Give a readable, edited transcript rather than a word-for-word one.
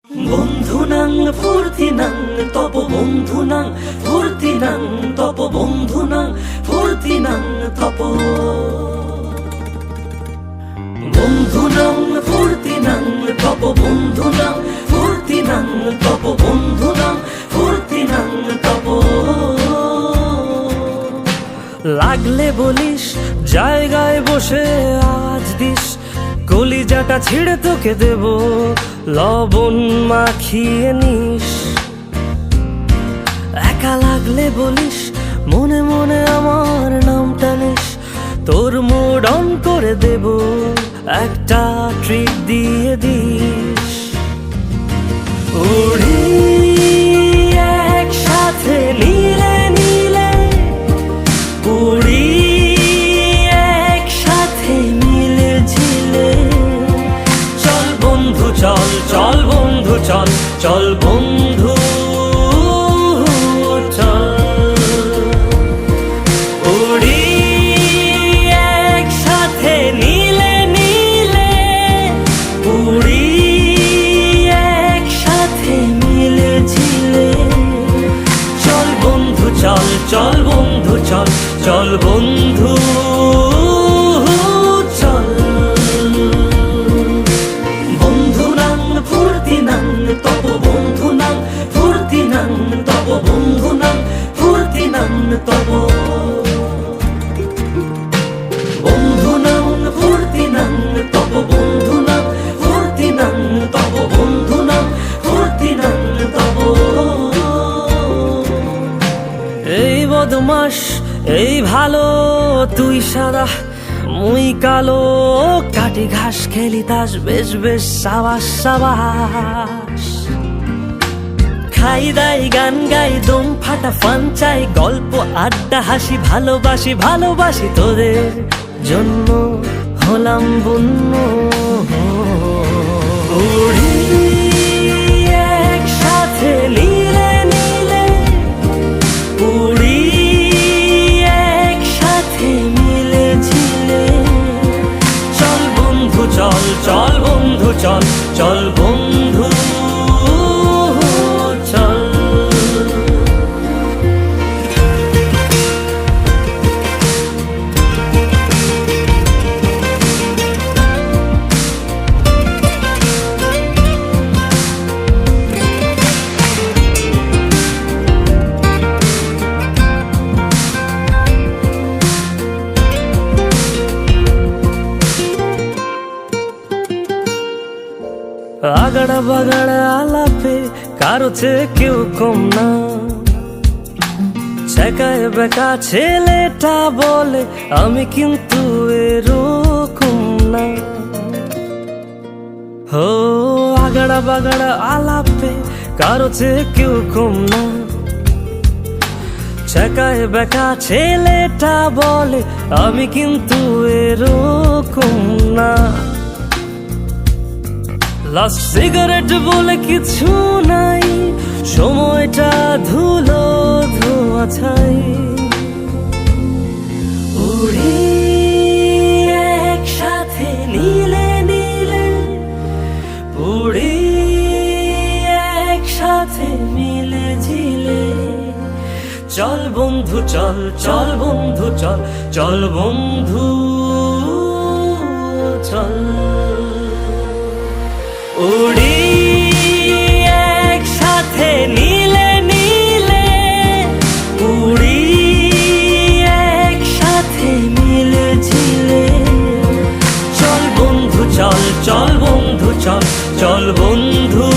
বন্ধুনাং ফুর্তিনাং তপ বন্ধুনাং ফুর্তিনাং তপ বন্ধুনাং ফুর্তিনাং তপ বন্ধুনাং ফুর্তিনাং তপ বন্ধুনাং ফুর্তিনাং তপ বন্ধুনাং ফুর্তিনাং তপ। লাগলে বলিস জায়গায় বসে আজ দিস, কলিজাটা ছিঁড়ে তোকে দেব লবণ মাখিয়ে নিস। একা লাগলে বলিস মনে মনে আমার নামটা নিস, তোর মুড অন করে দেব একটা ট্রিট দিয়ে দিস। উড়ি একসাথে নীলে নীলে, উড়ি একসাথে মিলে ঝিলে, চল বন্ধু চল চল বন্ধু চল চল বন্ধু চল। উড়ি একসাথে নীলে নীলে, উড়ি একসাথে মিলে ঝিলে, চল বন্ধু চল চল বন্ধু চল চল বন্ধু চল। বন্ধুনাং ফুর্তিনাং তপ বন্ধুনাং ফুর্তিনাং তপ বন্ধুনাং ফুর্তিনাং তপ। বন্ধুনাং ফুর্তিনাং তপ বন্ধুনাং ফুর্তিনাং তপ বন্ধুনাং ফুর্তিনাং তপ। এই বদমাস এই ভালো তুই সাদা মুই কালো, কাটি ঘাস খেলি তাস বেশ বেশ সাবাস সাবাস। খাই দাই গান গাই দম ফাটা ফান চাই, গল্প আড্ডা হাসি ভালোবাসি ভালোবাসি, তোদের জন্য হলাম বন্য। উড়ি একসাথে নীলে নীলে, উড়ি একসাথে মিলে ঝিলে, চল বন্ধু চল চল বন্ধু চল চল বন্ধু চল। আগাড়া বাগাড়া আলাপে কারো চেয়ে কেউ কম না, ছেকায় বেকা ছেলেটা বলে আমি কিন্তু এরকম না। হো আগাড়া বাগাড়া আলাপে কারো চেয়ে কেউ কম না, ছেকায় বেকা ছেলেটা বলে আমি কিন্তু এরকম না। লাস্ট সিগারেট বলে কিছু নাই, সময়টা ধুলো ধোয়া ছাই। উড়ি একসাথে নীলে নীলে, উড়ি একসাথে মিলে ঝিলে, চল বন্ধু চল চল বন্ধু চল চল বন্ধু চল। উড়ি একসাথে নীলে নীলে, উড়ি একসাথে মিলে ঝিলে, চল বন্ধু চল চল বন্ধু চল চল বন্ধু